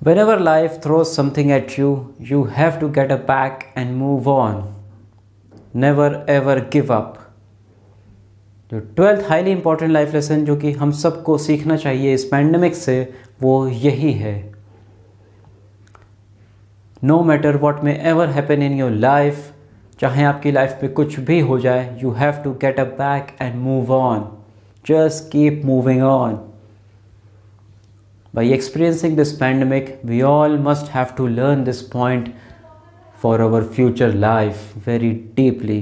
Whenever life throws something at you, you have to get up back and move on. Never ever give up. जो 12th highly important life lesson जो कि हम सबको सीखना चाहिए इस पैंडमिक से, वो यही है. No matter what may ever happen in your life, चाहे आपकी लाइफ में कुछ भी हो जाए, you have to get up back and move on. Just keep moving on. By experiencing this pandemic, we all must have to learn this point for our future life very deeply.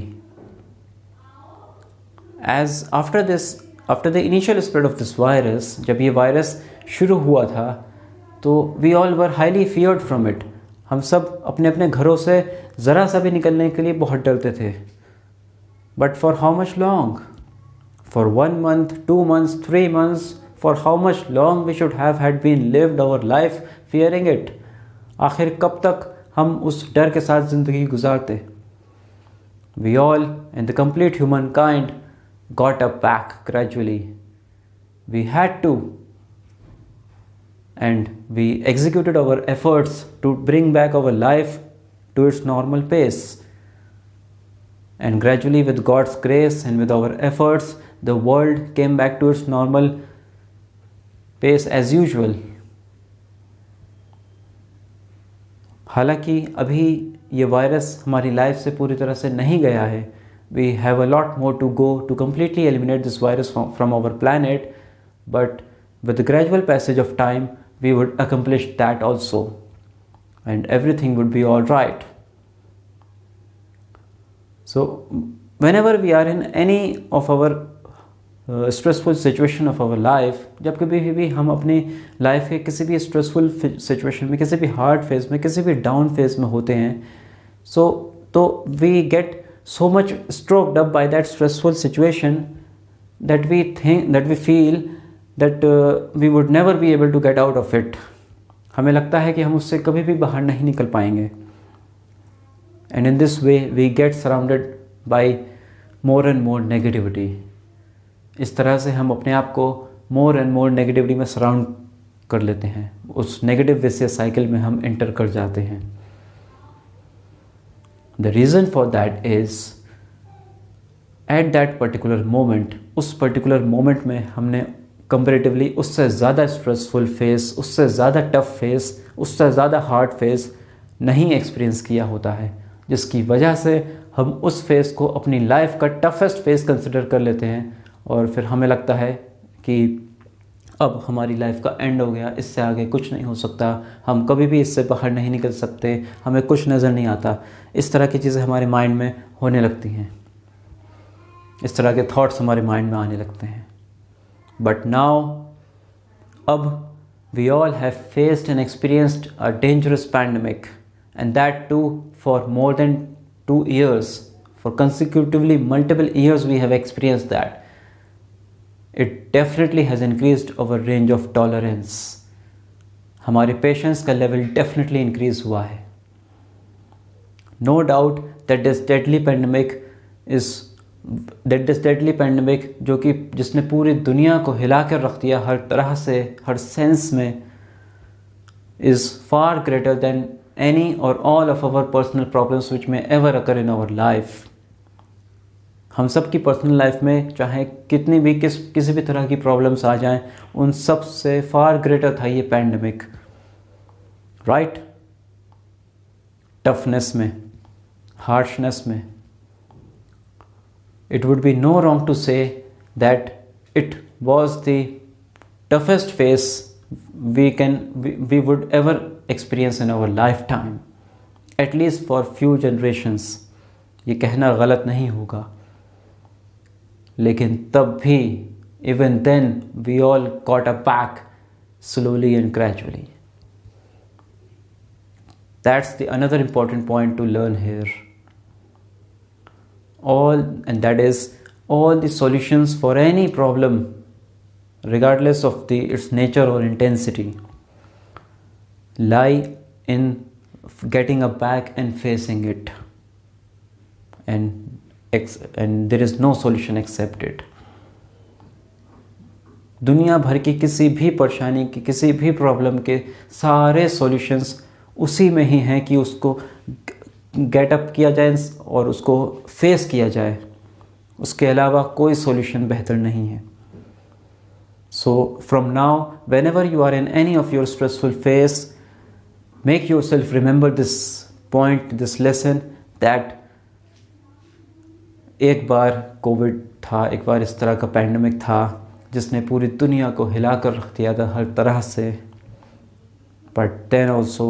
As after the initial spread of this virus, जब ये virus शुरू हुआ था, तो we all were highly feared from it. हम सब अपने अपने घरों से ज़रा सा भी निकलने के लिए बहुत डरते थे. But for how much long? For 1 month, 2 months, 3 months? For how much long we should have had been lived our life fearing it? आखिर कब तक हम उस डर के साथ ज़िंदगी गुजारते? We all and the complete humankind got up back gradually. We had to, and we executed our efforts to bring back our life to its normal pace. And gradually, with God's grace and with our efforts, the world came back to its normal pace as usual. हालांकि अभी ये virus हमारी life से पूरी तरह से नहीं गया है. We have a lot more to go to completely eliminate this virus from our planet, but with the gradual passage of time we would accomplish that also, and everything would be all right. So whenever we are in any of our stressful situation of our life, जब कभी भी हम अपनी life के किसी भी stressful situation में, किसी भी हार्ड फेज में, किसी भी डाउन फेज में होते हैं, तो we get so much stroked up by that stressful situation that we feel that we would never be able to get out of it. हमें लगता है कि हम उससे कभी भी बाहर नहीं निकल पाएंगे. And in this way we get surrounded by more and more negativity. इस तरह से हम अपने आप को मोर एंड मोर नेगेटिविटी में सराउंड कर लेते हैं. उस नेगेटिव विशियस साइकिल में हम एंटर कर जाते हैं. The reason for that is at that particular moment, उस पर्टिकुलर मोमेंट में हमने कंपेरेटिवली उससे ज़्यादा स्ट्रेसफुल फेस, उससे ज़्यादा टफ फेस, उससे ज़्यादा हार्ड फेस नहीं एक्सपीरियंस किया होता है, जिसकी वजह से हम उस फेस को अपनी लाइफ का टफेस्ट फेस कंसिडर कर लेते हैं. और फिर हमें लगता है कि अब हमारी लाइफ का एंड हो गया, इससे आगे कुछ नहीं हो सकता, हम कभी भी इससे बाहर नहीं निकल सकते, हमें कुछ नज़र नहीं आता. इस तरह की चीज़ें हमारे माइंड में होने लगती हैं, इस तरह के थॉट्स हमारे माइंड में आने लगते हैं. बट नाउ, अब we all have faced and experienced a dangerous pandemic, and that too for more than 2 years. For consecutively multiple years we have experienced that. It definitely has increased our range of tolerance. हमारे patience का level definitely increase हुआ है. No doubt that this deadly pandemic जो कि जिसने पूरी दुनिया को हिला कर रख दिया हर तरह से, हर सेंस में, is far greater than any or all of our personal problems which may ever occur in our life. हम सब की पर्सनल लाइफ में चाहे कितनी भी किसी भी तरह की प्रॉब्लम्स आ जाएं, उन सब से फार ग्रेटर था ये पैंडमिक. राइट? टफनेस में, हार्शनेस में. It would be no wrong to say that it was the toughest face we would ever experience in our lifetime, at least for few generations. ये कहना गलत नहीं होगा, लेकिन तब भी even then we all got back slowly and gradually. That's the another important point to learn here. And that is all the solutions for any problem, regardless of its nature or intensity, lie in getting up back and facing it, and there is no solution except it. दुनिया भर की किसी भी परेशानी की, किसी भी problem के सारे सॉल्यूशंस उसी में ही हैं कि उसको गेट अप किया जाए और उसको फेस किया जाए। उसके अलावा कोई सॉल्यूशन बेहतर नहीं है। So from now whenever you are in any of your stressful phase, make yourself remember this point, this lesson, that एक बार कोविड था, एक बार इस तरह का पैंडमिक था जिसने पूरी दुनिया को हिला कर रख दिया था हर तरह से, but then also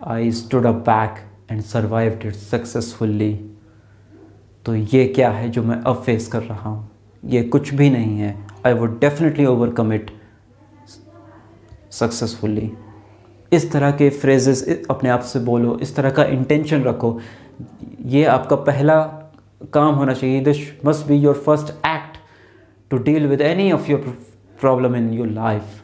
I stood up back and survived it successfully. तो ये क्या है जो मैं अब फेस कर रहा हूँ? ये कुछ भी नहीं है। I would definitely overcome it successfully. इस तरह के फ्रेजेस अपने आप से बोलो, इस तरह का इंटेंशन रखो। ये आपका पहला काम होना चाहिए। This must be your first act to deal with any of your problem in your life.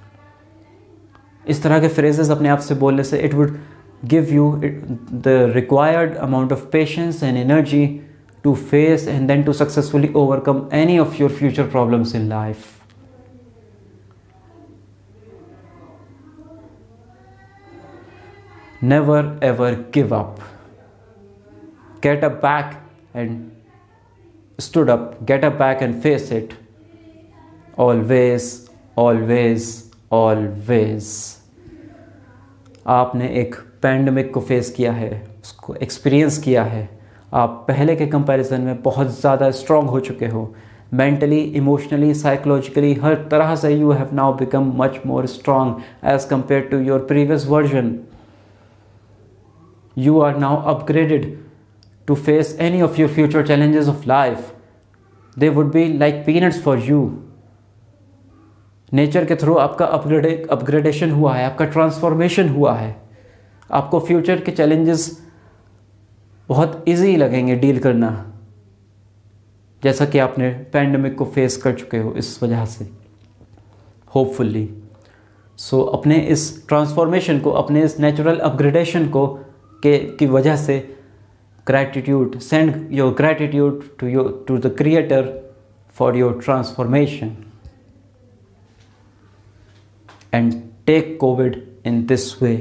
इस तरह के फ्रेजेस अपने आप से बोलने से it would give you the required amount of patience and energy to face and then to successfully overcome any of your future problems in life. Never ever give up. Get up back and stood up, get up back and face it. Always, always, always. आपने एक pandemic को face किया है, उसको experience किया है। आप पहले के कंपैरिजन में बहुत ज़्यादा स्ट्रॉन्ग हो चुके हो, मेंटली, इमोशनली, साइकोलॉजिकली, हर तरह से you have now become much more strong as compare to your previous version. You are now upgraded to face any of your future challenges of life. They would be like peanuts for you. Nature के through आपका upgradation हुआ है, आपका transformation हुआ है। आपको future के challenges बहुत इजी लगेंगे डील करना, जैसा कि आपने पैंडमिक को फेस कर चुके हो इस वजह से, होपफुली। सो अपने इस ट्रांसफॉर्मेशन को, अपने इस नेचुरल अपग्रेडेशन को की वजह से gratitude, send your gratitude to the creator for your transformation and take covid in this way.